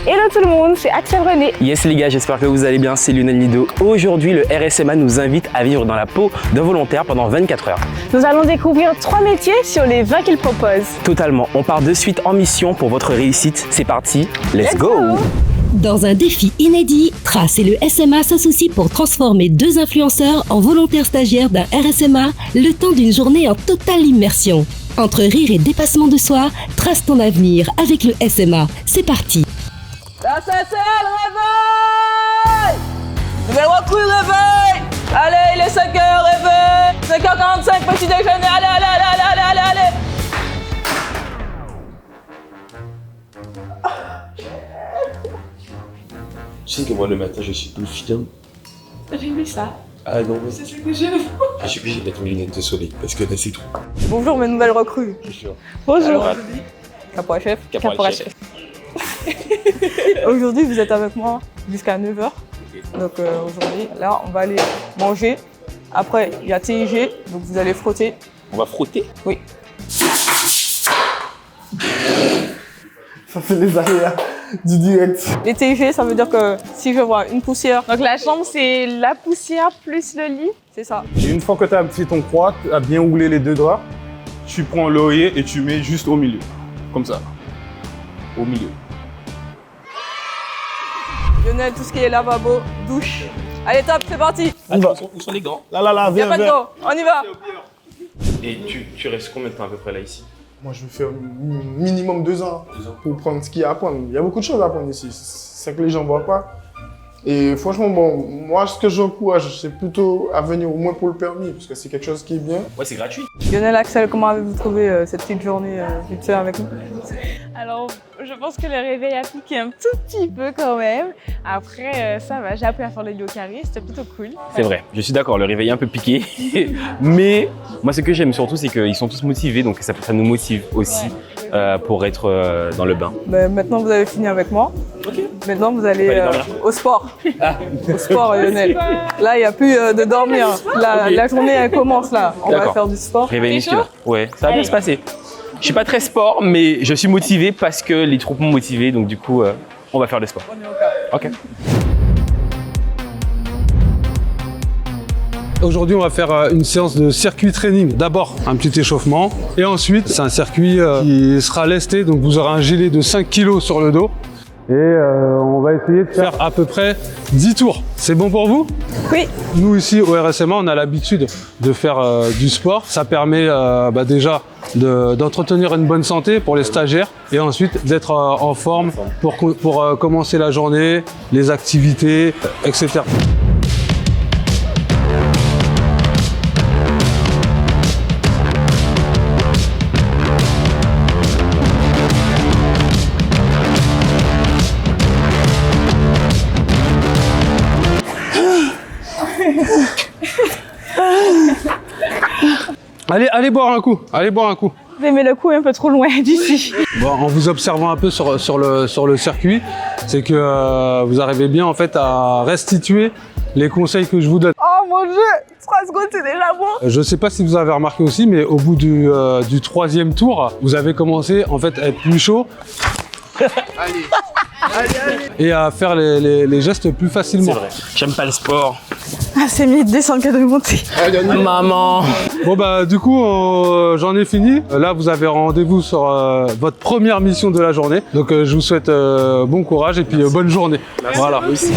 Hello tout le monde, c'est Axel René. Yes les gars, j'espère que vous allez bien, c'est Lionel Nido. Aujourd'hui, le RSMA nous invite à vivre dans la peau d'un volontaire pendant 24 heures. Nous allons découvrir 3 métiers sur les 20 qu'il propose. Totalement, on part de suite en mission pour votre réussite. C'est parti, let's go. Dans un défi inédit, Trace et le SMA s'associent pour transformer 2 influenceurs en volontaires stagiaires d'un RSMA le temps d'une journée en totale immersion. Entre rire et dépassement de soi, trace ton avenir avec le SMA. C'est parti. La CCL, réveil! Nouvelle recrue, réveil! Allez, il est 5h, réveil! 5h45, petit déjeuner, allez, allez, allez, allez, allez, allez, allez! Tu sais que moi le matin je suis tout fiant. J'ai vu ça. Ah non, mais C'est ce que j'aime. je suis obligé de mettre mes lunettes de soleil parce que là c'est trop. Bonjour, mes nouvelles recrues. Je suis sûr. Bonjour. Alors, Caporal chef. Caporal chef. Aujourd'hui, vous êtes avec moi jusqu'à 9h. Donc aujourd'hui, là, on va aller manger. Après, il y a TIG, donc vous allez frotter. On va frotter. Oui. Ça fait les aléas du direct. Les TIG, ça veut dire que si je vois une poussière, Donc la chambre, c'est la poussière plus le lit. c'est ça. Et une fois que tu as fait ton croix, tu as bien roulé les 2 doigts, tu prends l'oreiller et tu mets juste au milieu. Comme ça. Au milieu. Lionel, tout ce qui est lavabo, douche. Allez, top, c'est parti. On va. Où sont les gants? Là, Il n'y a viens, pas de viens. go, on y va. Et tu restes combien de temps à peu près là ici? Moi, je vais faire minimum 2 ans 2 ans. pour prendre ce qu'il y a à apprendre. Il y a beaucoup de choses à apprendre ici. C'est ça que les gens ne voient pas. Et franchement, bon, moi, ce que j'encourage, c'est plutôt à venir au moins pour le permis, parce que c'est quelque chose qui est bien. Ouais, c'est gratuit. Lionel, Axel, comment avez-vous trouvé cette petite journée vite fait avec nous? Alors, je pense que le réveil a piqué un tout petit peu quand même. Après, ça va, j'ai appris à faire le yoga carré, c'était plutôt cool. C'est vrai, je suis d'accord, le réveil est un peu piqué. Mais moi ce que j'aime surtout, c'est qu'ils sont tous motivés, donc ça nous motive aussi pour être dans le bain. Ben, maintenant, vous avez fini avec moi. Maintenant, vous allez On va aller dormir. au sport. Au sport, Lionel. Là, il n'y a plus de dormir. La journée, elle commence là. On va D'accord. faire du sport. Réveil T'es musculaire. Ouais, ça va bien Allez. se passer. Je suis pas très sport, mais je suis motivé parce que les troupes m'ont motivé, donc du coup, on va faire le sport. On est au cas. Ok. Aujourd'hui, on va faire une séance de circuit training. D'abord, un petit échauffement. Et ensuite, c'est un circuit qui sera lesté. Donc, vous aurez un gilet de 5 kg sur le dos. Et on va essayer de faire à peu près 10 tours. C'est bon pour vous? Oui. Nous, ici, au RSMA, on a l'habitude de faire du sport. Ça permet déjà d'entretenir une bonne santé pour les stagiaires. Et ensuite, d'être en forme pour commencer la journée, les activités, etc. Allez boire un coup, allez boire un coup. Mais le coup est un peu trop loin d'ici. Bon, en vous observant un peu sur le circuit, c'est que vous arrivez bien en fait à restituer les conseils que je vous donne. Oh mon Dieu, 3 secondes, c'est déjà bon. Je ne sais pas si vous avez remarqué aussi, mais au bout du 3e tour, vous avez commencé en fait à être plus chaud. Et à faire les gestes plus facilement. C'est vrai, j'aime pas le sport. Ah, c'est mieux de descendre que de monter. Maman. Bon bah du coup j'en ai fini. Là vous avez rendez-vous sur votre première mission de la journée. Donc je vous souhaite bon courage et puis bonne journée. Merci. Voilà. Aussi.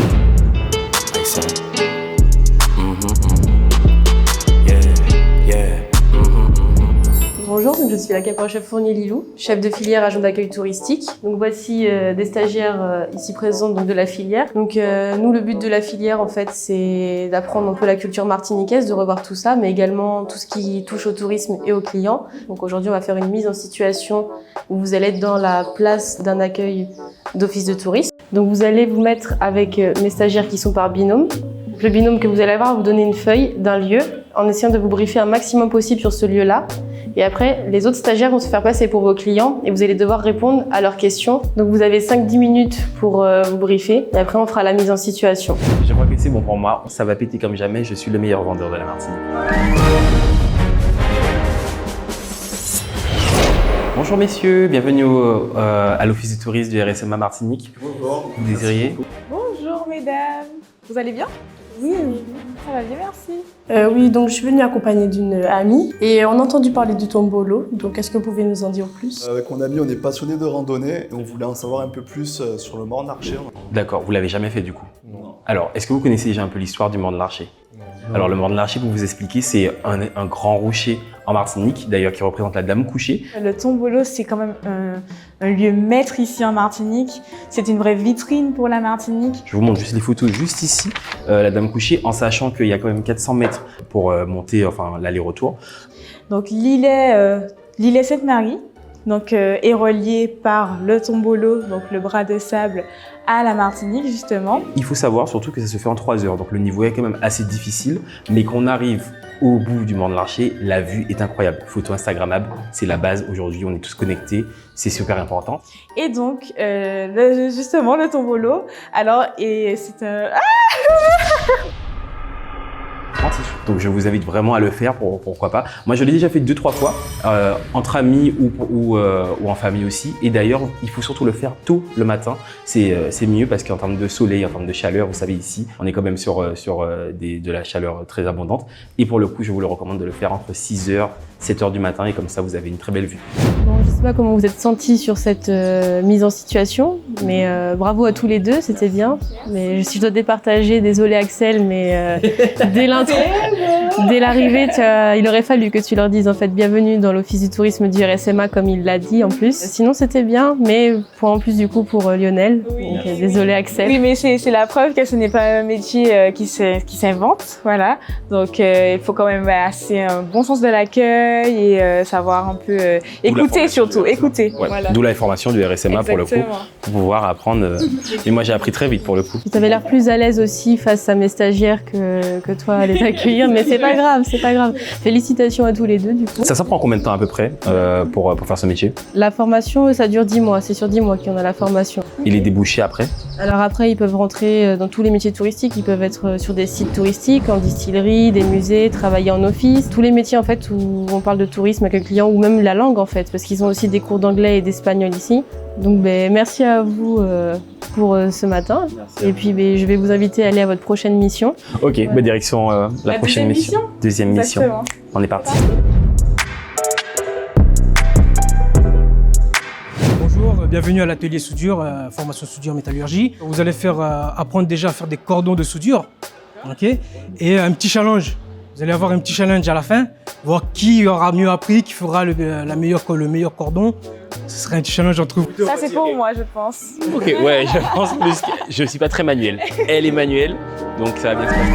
Bonjour, donc je suis la caporal chef Fournier-Lilou, chef de filière agent d'accueil touristique. Donc voici des stagiaires ici présents donc de la filière. Donc nous le but de la filière en fait c'est d'apprendre un peu la culture martiniquaise, de revoir tout ça, mais également tout ce qui touche au tourisme et aux clients. Donc aujourd'hui on va faire une mise en situation où vous allez être dans la place d'un accueil d'office de tourisme. Donc vous allez vous mettre avec mes stagiaires qui sont par binôme. Le binôme que vous allez avoir va vous donner une feuille d'un lieu en essayant de vous briefer un maximum possible sur ce lieu-là. Et après, les autres stagiaires vont se faire passer pour vos clients et vous allez devoir répondre à leurs questions. Donc vous avez 5-10 minutes pour vous briefer et après on fera la mise en situation. Je crois que c'est bon pour moi, ça va péter comme jamais, je suis le meilleur vendeur de la Martinique. Bonjour messieurs, bienvenue à l'office du tourisme du RSMA Martinique. Bonjour. Vous désiriez? Bonjour mesdames, vous allez bien? Oui, Ça va bien, merci. oui, donc je suis venue accompagnée d'une amie et on a entendu parler du tombolo. Donc est-ce que vous pouvez nous en dire plus? Avec mon ami, on est passionné de randonnée et on voulait en savoir un peu plus sur le Morne Larcher. D'accord, vous l'avez jamais fait du coup? Non. Alors, est-ce que vous connaissez déjà un peu l'histoire du Morne Larcher? Alors le Morne Larcher, pour vous expliquer, c'est un grand rocher en Martinique, d'ailleurs qui représente la Dame couchée. Le tombolo, c'est quand même un lieu maître ici en Martinique. C'est une vraie vitrine pour la Martinique. Je vous montre juste les photos juste ici, la Dame couchée, en sachant qu'il y a quand même 400 mètres pour monter, enfin l'aller-retour. Donc l'île est Sainte-Marie, donc est reliée par le tombolo, donc le bras de sable, à la Martinique justement. Il faut savoir surtout que ça se fait en 3 heures, donc le niveau est quand même assez difficile, mais qu'on arrive au bout du Morne Larcher, la vue est incroyable. Photo instagrammable, c'est la base aujourd'hui, on est tous connectés, c'est super important. Et donc justement le tombolo, alors et c'est un... Donc je vous invite vraiment à le faire, pourquoi pas. Moi je l'ai déjà fait 2-3 fois, entre amis ou en famille aussi. Et d'ailleurs, il faut surtout le faire tôt le matin. C'est mieux parce qu'en termes de soleil, en termes de chaleur, vous savez ici, on est quand même sur de la chaleur très abondante. Et pour le coup, je vous le recommande de le faire entre 6h, 7h du matin et comme ça, vous avez une très belle vue. Bon, je ne sais pas comment vous êtes sentis sur cette mise en situation, mais bravo à tous les deux, c'était bien. Mais si je dois départager, désolé Axel, mais dès l'arrivée, il aurait fallu que tu leur dises en fait bienvenue dans l'office du tourisme du RSMA comme il l'a dit en plus. Sinon c'était bien, mais en plus du coup pour Lionel. Oui. Donc désolé Axel. Oui, mais c'est la preuve que ce n'est pas un métier qui s'invente, voilà. Donc il faut quand même assez un bon sens de l'accueil et savoir un peu écouter surtout, écouter. Ouais. Voilà. D'où la formation du RSMA pour le coup, pour pouvoir apprendre. Et moi j'ai appris très vite pour le coup. Tu avais l'air plus à l'aise aussi face à mes stagiaires que toi à les accueillir, mais c'est pas grave, c'est pas grave. Félicitations à tous les deux du coup. Ça prend combien de temps à peu près pour faire ce métier? La formation, ça dure 10 mois, c'est sur 10 mois qu'on a la formation. Et les débouchés après? Alors après, ils peuvent rentrer dans tous les métiers touristiques, ils peuvent être sur des sites touristiques, en distillerie, des musées, travailler en office. Tous les métiers en fait où on parle de tourisme avec le client ou même la langue en fait, parce qu'ils ont aussi des cours d'anglais et d'espagnol ici. Donc merci à vous pour ce matin. Et puis je vais vous inviter à aller à votre prochaine mission. Ok, direction la prochaine mission. Deuxième mission. Exactement. On est parti. Bonjour, bienvenue à l'atelier soudure, formation soudure métallurgie. Vous allez apprendre déjà à faire des cordons de soudure, ok, et un petit challenge. Vous allez avoir un petit challenge à la fin, voir qui aura mieux appris, qui fera le meilleur cordon. Ce serait un petit challenge entre vous. Ça c'est pour moi, je pense. Ok, ouais, je pense que je suis pas très manuel. Elle est manuelle, donc ça va bien se passer.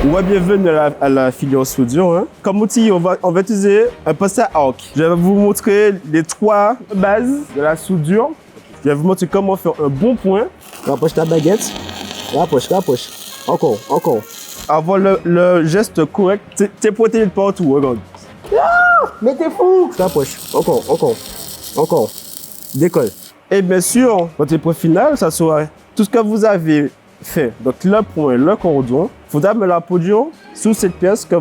Ouais, bienvenue à la filière soudure. Hein. Comme outil, on va utiliser un poster arc. Je vais vous montrer les 3 bases de la soudure. Je vais vous montrer comment faire un bon point. Rapproche ta baguette. Rapproche. Encore. Avoir le geste correct. T'es pointé de partout, regarde. Ah, mais t'es fou. Rapproche. Encore. Décolle. Et bien sûr, votre point final, ça sera tout ce que vous avez fait. Donc le point, le cordon. Il faudra me la produire sous cette pièce que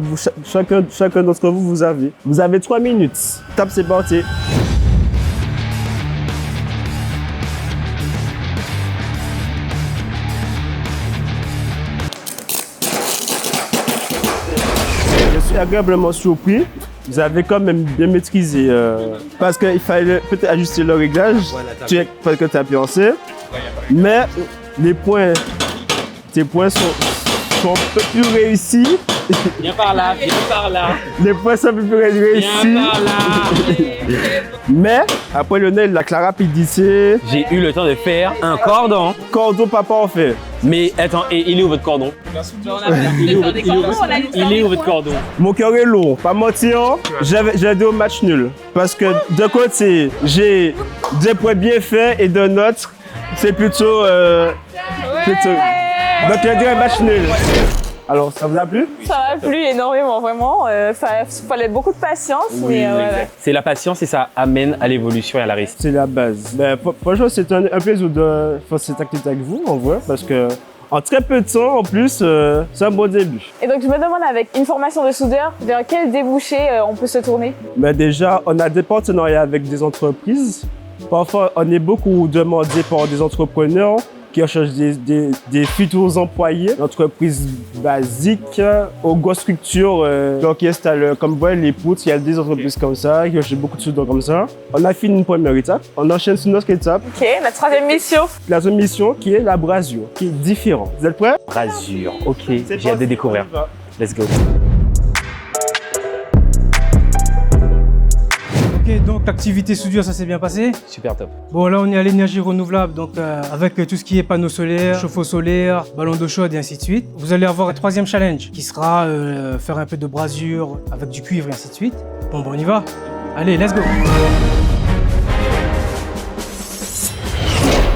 chacun d'entre vous avez. Vous avez 3 minutes. Tape, c'est parti. Je suis agréablement surpris. Vous avez quand même bien maîtrisé parce qu'il fallait peut-être ajuster le réglage parce que tu as pensé. Mais tes points sont un peu plus réussis. Viens par là. Les points sont un peu plus réussis. Viens par là. Mais après Lionel, la rapidité. J'ai eu le temps de faire un cordon. Cordon pas parfait. Mais attends, et il est où votre cordon? Il est où votre cordon? Mon cœur est lourd, pas mentir. J'ai deux matchs nuls. Parce que d'un côté, j'ai des points bien faits et d'un autre, c'est plutôt. Donc il y a deux matchs nuls. Alors, ça vous a plu? Ça m'a plu énormément, vraiment. Ça fallait beaucoup de patience, mais voilà. C'est la patience et ça amène à l'évolution et à la réussite. C'est la base. Franchement, c'est un plaisir de faire cette activité avec vous, en vrai, parce que En très peu de temps, en plus, c'est un bon début. Et donc je me demande, avec une formation de soudeur, vers quel débouché on peut se tourner? Mais déjà, on a des partenariats avec des entreprises. Parfois, on est beaucoup demandé par des entrepreneurs qui recherchent des futurs employés, d'entreprises basiques aux grosses structures qui installent, comme vous voyez, les poutres. Il y a des entreprises comme ça qui recherchent beaucoup de soudeurs comme ça. On a fini une première étape, on enchaîne sur une autre étape. Ok, la troisième mission. La troisième mission qui est la brasure, qui est différente. Vous êtes prêts? Brasure, ok, j'ai hâte de découvrir. Let's go. Ok, donc l'activité soudure, ça s'est bien passé. Super top. Bon, là, on est à l'énergie renouvelable, donc avec tout ce qui est panneaux solaires, chauffe-eau solaire, ballon d'eau chaude et ainsi de suite. Vous allez avoir un troisième challenge qui sera faire un peu de brasure avec du cuivre et ainsi de suite. Bon, on y va. Allez, let's go.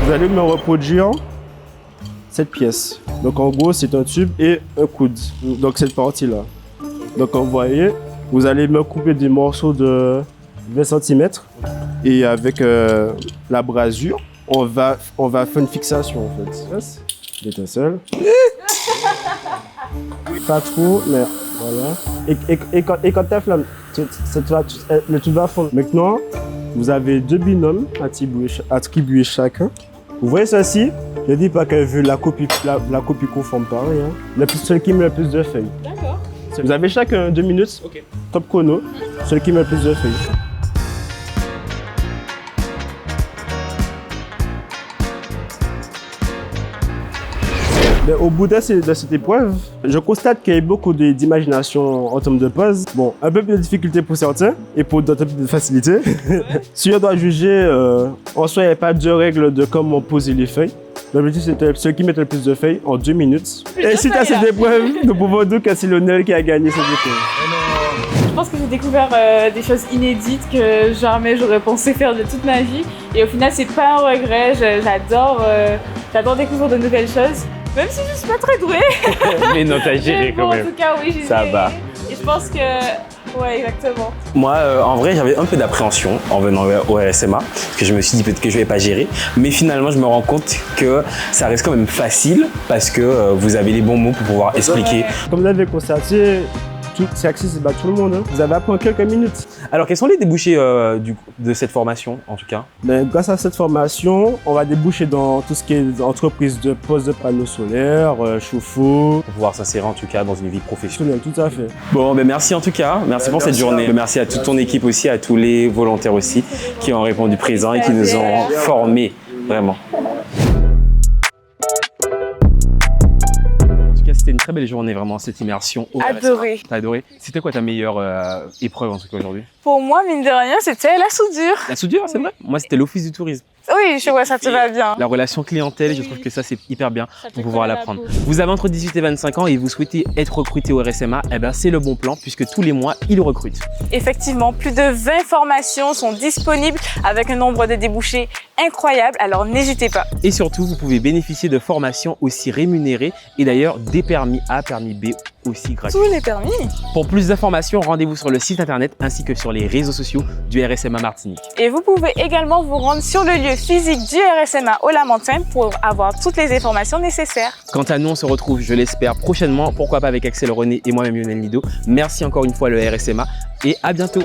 Vous allez me reproduire cette pièce. Donc en gros, c'est un tube et un coude. Donc cette partie-là. Donc vous voyez, vous allez me couper des morceaux de 20 cm et avec la brasure, on va faire une fixation en fait. L'étincelle. Pas trop, mais voilà. Et quand tu flamme, le tube va fondre. Maintenant, vous avez 2 binômes attribués chacun. Vous voyez ceci? Je ne dis pas que vu la copie conforme pareil. Hein. Celui qui met le plus de feuilles. D'accord. Vous avez chacun 2 minutes. Ok. Top chrono. Celui qui met le plus de feuilles. Mais au bout de cette épreuve, je constate qu'il y a beaucoup d'imagination en termes de pose. Bon, un peu plus de difficulté pour certains et pour d'autres un peu de facilité. Si on doit juger, en soi, il n'y a pas de règle de comment poser les feuilles. L'objectif, c'était celui qui met le plus de feuilles en 2 minutes. Et suite à cette épreuve, nous pouvons dire que c'est Lionel qui a gagné cette épreuve. Je pense que j'ai découvert des choses inédites que jamais j'aurais pensé faire de toute ma vie. Et au final, c'est pas un regret. J'adore découvrir de nouvelles choses. Même si je suis pas très douée. Mais non, t'as géré quand même. En tout cas, oui, j'ai Ça géré. va. Et je pense que... Ouais, exactement. Moi, en vrai, j'avais un peu d'appréhension en venant au RSMA, parce que je me suis dit peut-être que je vais pas gérer. Mais finalement, je me rends compte que ça reste quand même facile, parce que vous avez les bons mots pour pouvoir expliquer. Comme vous l'avez constaté, c'est accessible à tout le monde. Hein. Vous avez appris en quelques minutes. Alors, quels sont les débouchés de cette formation, en tout cas? Grâce à cette formation, on va déboucher dans tout ce qui est entreprise de pose de panneaux solaires, chauffe-eau. Pour pouvoir s'insérer, en tout cas, dans une vie professionnelle. Tout à fait. Bon, merci en tout cas. Merci pour cette journée. Merci à toute ton équipe aussi, à tous les volontaires aussi, qui ont répondu présent et qui nous ont formés, vraiment. C'était une très belle journée, vraiment, cette immersion au RSMA. Adoré. T'as adoré? C'était quoi ta meilleure épreuve, en tout cas, aujourd'hui? Pour moi, mine de rien, c'était la soudure. La soudure, c'est vrai? Moi, c'était l'office du tourisme. Oui, je vois, ça te va bien. La relation clientèle, je trouve que ça, c'est hyper bien pour pouvoir l'apprendre. Vous avez entre 18 et 25 ans et vous souhaitez être recruté au RSMA, eh ben, c'est le bon plan puisque tous les mois, ils recrutent. Effectivement, plus de 20 formations sont disponibles avec un nombre de débouchés incroyable, alors n'hésitez pas. Et surtout, vous pouvez bénéficier de formations aussi rémunérées et d'ailleurs des permis A, permis B aussi gratuits. Tous les permis. Pour plus d'informations, rendez-vous sur le site internet ainsi que sur les réseaux sociaux du RSMA Martinique. Et vous pouvez également vous rendre sur le lieu physique du RSMA au Lamentin pour avoir toutes les informations nécessaires. Quant à nous, on se retrouve, je l'espère, prochainement, pourquoi pas avec Axel René et moi-même Lionel Nido. Merci encore une fois le RSMA et à bientôt.